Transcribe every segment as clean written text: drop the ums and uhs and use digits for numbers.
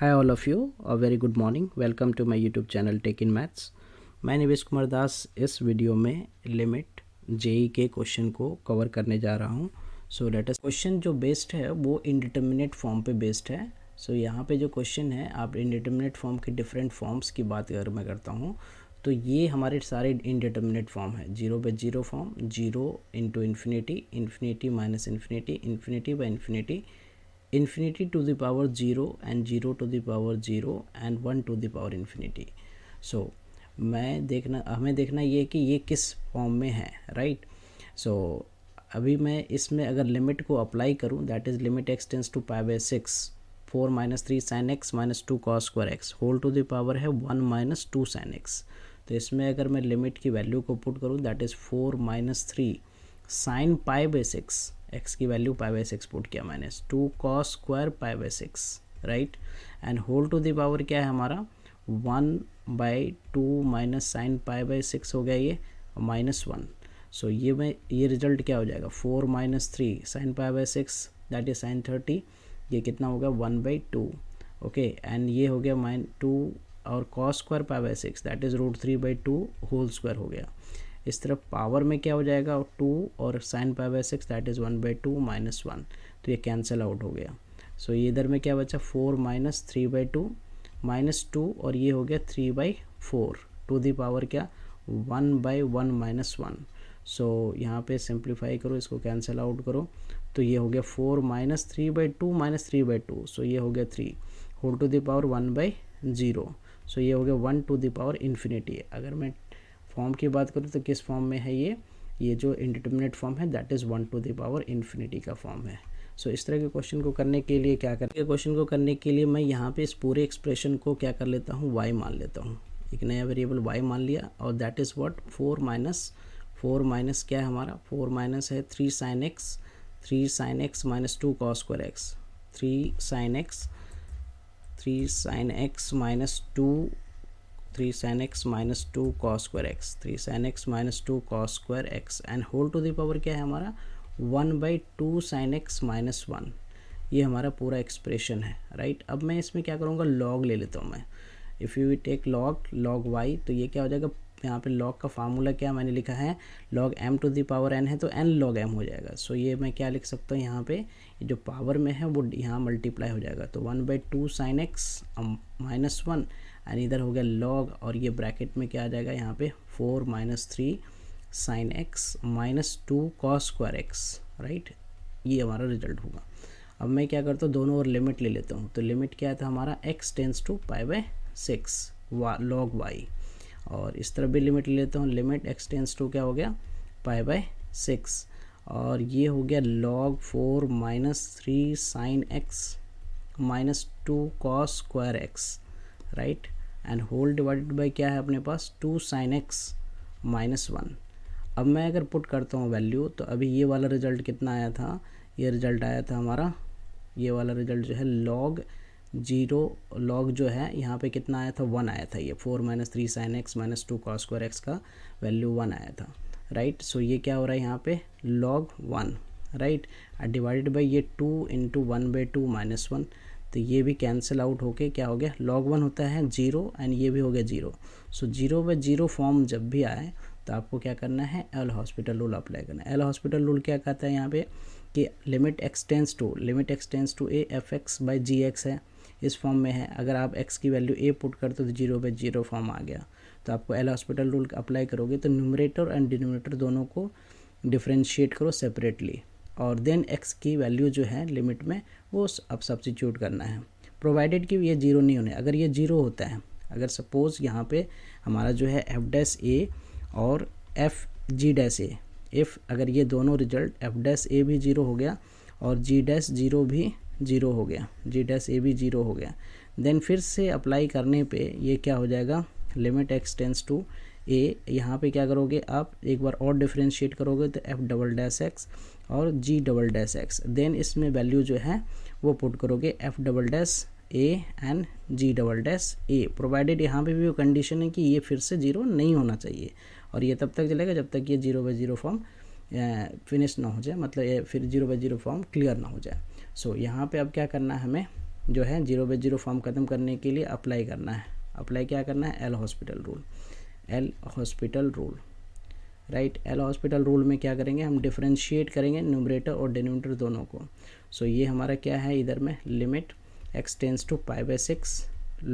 Hi all of you, a very good morning. Welcome to my YouTube channel Tech in Maths. मैं निवेश कुमार दास इस video में limit JEE के question को cover करने जा रहा हूँ. सो लेट अस क्वेश्चन जो बेस्ड है वो इनडिटर्मिनेट फॉर्म पे बेस्ड है. सो यहाँ पे जो क्वेश्चन है, आप इनडिटर्मिनेट फॉर्म के डिफरेंट फॉर्म्स की बात अगर मैं करता हूँ तो ये हमारे सारे इनडिटर्मिनेट फॉर्म है. 0/0 form, 0 into infinity, infinity minus infinity, infinity by infinity, infinity to the power 0 and 0 to the power 0 and 1 to the power infinity. So हमें देखना ये कि ये किस फॉर्म में है, राइट. सो अभी मैं इसमें अगर लिमिट को अप्लाई करूं, that is limit x tends to pi by 6, 4 - 3 sin x minus 2 cos square x whole to the power है 1 - 2 sin x. तो इसमें अगर मैं लिमिट की वैल्यू को पुट करूं, that is 4 - 3 sin pi by 6, x की वैल्यू पाई बाई 6 पुट किया, minus 2 cos square pi by 6, right. And whole to the power क्या है हमारा 1/2 माइनस साइन पाई बाई 6 हो गया ये -1. सो ये रिजल्ट क्या हो जाएगा 4 - 3 sine pi by 6, that is sine 30. ये कितना होगा 1/2. ओके, एंड ये हो गया -2 और cos square pi by 6, that is √3/2 whole square हो गया. इस तरफ पावर में क्या हो जाएगा 2 और sine pi by 6, that is 1/2 -1. तो ये कैंसिल आउट हो गया. सो ये इधर में क्या बचा 4 - 3/2 -2 और ये हो गया 3/4 टू दी पावर क्या 1/1 -1. सो यहाँ पे सिंप्लीफाई करो, इसको कैंसिल आउट करो, तो ये हो गया 4 - 3/2 -3/2. सो ये हो गया 3 होल टू दी पावर 1/0. सो ये हो गया 1 टू दी पावर इन्फिनिटी. अगर मैं फॉर्म की बात करूँ तो किस फॉर्म में है ये जो इंडिटर्मिनेट फॉर्म है, that is 1 to the power infinity का फॉर्म है. सो इस तरह के क्वेश्चन को करने के लिए क्या करें, क्वेश्चन को करने के लिए मैं यहाँ पे इस पूरे एक्सप्रेशन को क्या कर लेता हूँ y मान लेता हूँ. एक नया वेरिएबल y मान लिया और दैट इज़ व्हाट 4 माइनस क्या है हमारा 4 माइनस है 3 sin x minus 2 cos square x, 3 sin x minus 2 3 sin x minus 2 cos square x, 3 sin x minus 2 cos square x and whole to the power क्या है हमारा 1/2 sin x minus 1. ये हमारा पूरा एक्सप्रेशन है, right. अब मैं इसमें क्या करूँगा लॉग ले लेता हूँ मैं. If you take log y, तो ये क्या हो जाएगा, यहाँ पे लॉग का फार्मूला क्या मैंने लिखा है log m to the power n है तो n log m हो जाएगा. सो ये मैं क्या लिख सकता हूँ यहाँ पे, ये जो पावर में है वो यहाँ मल्टीप्लाई हो जाएगा, तो 1/2 sin x माइनस 1 एंड इधर हो गया लॉग और ये ब्रैकेट में क्या आ जाएगा यहाँ पे 4 - 3 sin x minus 2 cos square x, right. ये हमारा रिजल्ट होगा. अब मैं क्या करता हूँ दोनों ओर लिमिट ले लेता हूँ. तो लिमिट क्या था हमारा x tends to pi by 6 log y, और इस तरफ भी लिमिट ले लेता हूँ. लिमिट x टेंस टू क्या हो गया पाई बाई 6 और ये हो गया log 4 - 3 sin x minus 2 cos square x, right. And whole divided by क्या है अपने पास 2 sin x माइनस 1. अब मैं अगर पुट करता हूँ वैल्यू, तो अभी ये वाला रिजल्ट कितना आया था, ये रिजल्ट आया था हमारा, ये वाला रिजल्ट जो है log जो है यहाँ पे कितना आया था 1 आया था. ये 4 - 3 sin x minus 2 cos square x का वैल्यू 1 आया था, राइट. सो ये क्या हो रहा है यहाँ पे log 1, राइट, डिवाइडेड बाई ये 2 इंटू 1/2 -1. तो ये भी कैंसिल आउट होके क्या हो गया log 1 होता है 0 एंड ये भी हो गया 0. सो 0/0 फॉर्म जब भी आए तो आपको क्या करना है एल हॉस्पिटल रूल अप्लाई करना है. एल हॉस्पिटल रूल क्या कहता है यहाँ पे कि limit x tends to a f x by g x है, इस फॉर्म में है. अगर आप x की वैल्यू a पुट करते हो तो 0/0 फॉर्म आ गया. तो आपको एल हॉस्पिटल रूल अप्लाई करोगे तो न्यूमरेटर एंड डिनोमिनेटर दोनों को डिफ्रेंशिएट करो सेपरेटली और देन x की वैल्यू जो है लिमिट में वो अब सब्स्टिट्यूट करना है, प्रोवाइडेड कि ये 0 नहीं होने. अगर ये 0 होता है, अगर सपोज़ यहाँ पे हमारा जो है f' और fg' इफ़ अगर ये दोनों रिजल्ट f' भी 0 हो गया और g' भी 0 हो गया, g' भी 0 हो गया, देन फिर से अप्लाई करने पे ये क्या हो जाएगा limit x tends to a. यहाँ पे क्या करोगे आप एक बार और डिफ्रेंशिएट करोगे तो f"x और g"x, देन इसमें वैल्यू जो है वो पुट करोगे f"a एंड g"a, प्रोवाइडेड यहाँ पे भी वो कंडीशन है कि ये फिर से 0 नहीं होना चाहिए और ये तब तक चलेगा जब तक ये 0/0 फॉर्म फिनिश ना हो जाए, मतलब ये फिर 0/0 फॉर्म क्लियर ना हो जाए. सो यहाँ पे अब क्या करना है हमें जो है 0/0 फॉर्म ख़त्म करने के लिए अप्लाई करना है। अप्लाई क्या करना है, L hospital rule. L hospital rule, right. L hospital rule में क्या करेंगे, हम डिफरेंशिएट करेंगे न्यूमरेटर और डिनोमिनेटर दोनों को। सो ये हमारा क्या है, इधर में limit x tends to π/6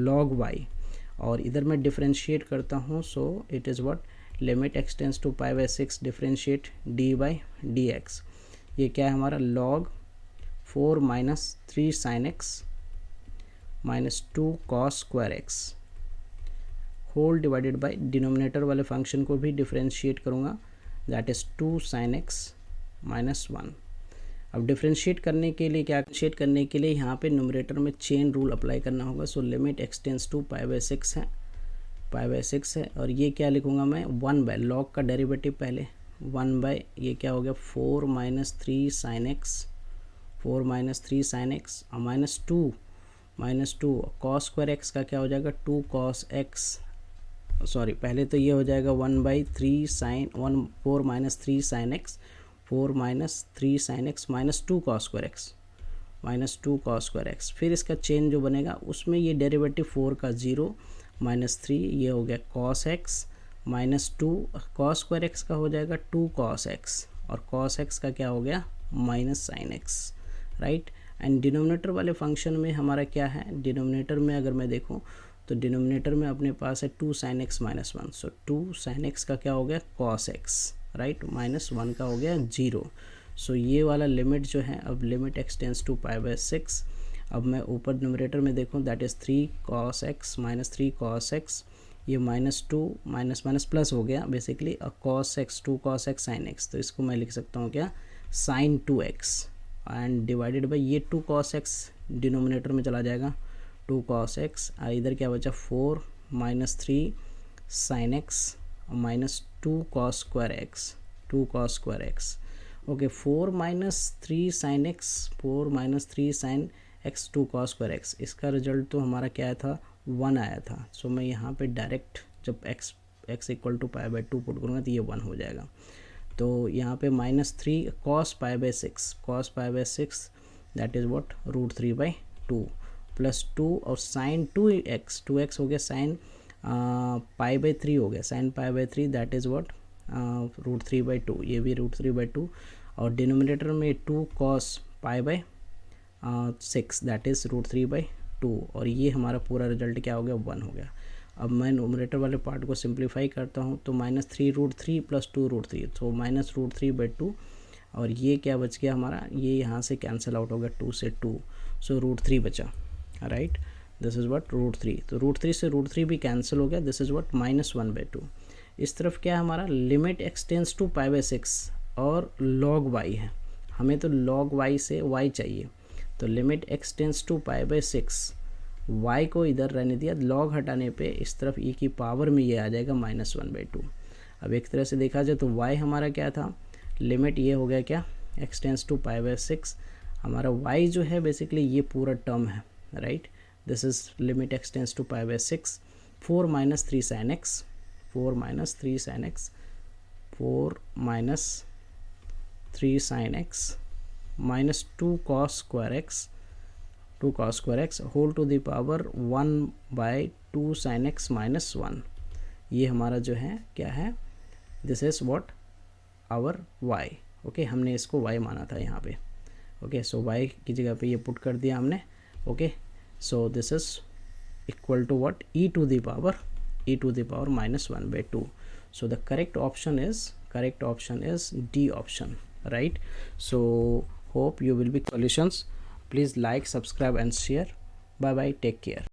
log y, और इधर मैं डिफरेंशिएट करता हूँ। So it is what, limit x tends to π/6 differentiate dy/dx। ये क्या है हमारा, log 4 - 3 sin x -2 cos square x whole divided by denominator वाले फंक्शन को भी डिफरेंशिएट करूँगा, दैट इज़ 2 sin x -1। अब डिफरेंशिएट करने के लिए यहाँ पे न्यूमरेटर में चेन रूल अप्लाई करना होगा। So limit x tends to π/6 है, π/6 है, और ये क्या लिखूँगा मैं, 1/, लॉग का डेरिवेटिव पहले 1/, ये क्या हो गया 4 - 3 sin x, 4 - 3 sin x और -2 cos स्क्वायर x का क्या हो जाएगा, 2 cos x, सॉरी पहले तो ये हो जाएगा 1/3 sin 4 - 3 sin x, 4 - 3 sin x -2 cos square x, -2 cos square x। फिर इसका चेन जो बनेगा उसमें ये डेरिवेटिव 4 का 0 -3, ये हो गया cos x -2 cos square x का हो जाएगा 2 cos x, और cos x का क्या हो गया -sin x, right. And denominator वाले फंक्शन में हमारा क्या है, डिनोमिनेटर में अगर मैं देखूं तो डिनोमिनेटर में अपने पास है 2 sin x -1। सो 2 sin x का क्या हो गया cos x, राइट, -1 का हो गया 0। सो ये वाला लिमिट जो है, अब लिमिट x टेंस टू π/6, अब मैं ऊपर न्यूमरेटर में देखूं, that is 3 cos x -3 cos x, ये -2 माइनस प्लस हो गया बेसिकली, और cos x 2 cos x sin x, तो इसको मैं लिख सकता हूँ क्या, sin 2x, and divided by ये 2 cos x डिनोमिनेटर में चला जाएगा, 2 cos x, और इधर क्या बचा 4 - 3 sin x -2 cos square x, 2 cos square x, okay. 4 - 3 sin x, 4 - 3 sin x 2 cos square x, इसका रिजल्ट तो हमारा क्या आया था, 1 आया था। सो मैं यहाँ पे डायरेक्ट जब x = π/2 पुट करूँगा तो ये 1 हो जाएगा। तो यहाँ पे -3 cos π/6 that is what, √3/2 plus 2 और sin 2x हो गया, sin π/3 हो गया, sin π/3 दैट इज़ व्हाट, √3/2, ये भी √3/2, और डिनोमिनेटर में 2 cos π/6 दैट इज़ √3/2, और ये हमारा पूरा रिजल्ट क्या हो गया, 1 हो गया। अब मैं न्यूमरेटर वाले पार्ट को सिंप्लीफाई करता हूँ, तो -3 √3 प्लस 2 √3, तो -√3/2, और ये क्या बच गया हमारा, ये यहाँ से कैंसिल आउट हो गया 2 से 2, सो √3 बचा, राइट, दिस इज़ व्हाट √3, तो √3 से √3 भी कैंसिल हो गया, दिस इज़ व्हाट -1/2। इस तरफ क्या है हमारा, लिमिट x टेंस टू π/6 और log y है, हमें तो log y से y चाहिए, तो limit x tends to π/6, y को इधर रहने दिया, log हटाने पे इस तरफ e की पावर में ये आ जाएगा -1/2। अब एक तरह से देखा जाए तो y हमारा क्या था, लिमिट ये हो गया क्या, x टेंस टू π/6, हमारा y जो है बेसिकली ये पूरा टर्म है, right, this is limit x tends to π/6, 4 - 3 sin x, 4 - 3 sin x, 4 - 3 sin x -2 cos square x, 2 cos square x whole to the power 1/2 sin x -1, ये हमारा जो है क्या है, this is what our y, okay, हमने इसको y माना था यहाँ पे, ओके। सो y की जगह पे ये पुट कर दिया हमने, okay. So this is equal to what, e to the power -1/2। So the correct option is D option, right? So hope you will be solutions. Please like, subscribe and share. Bye bye, take care.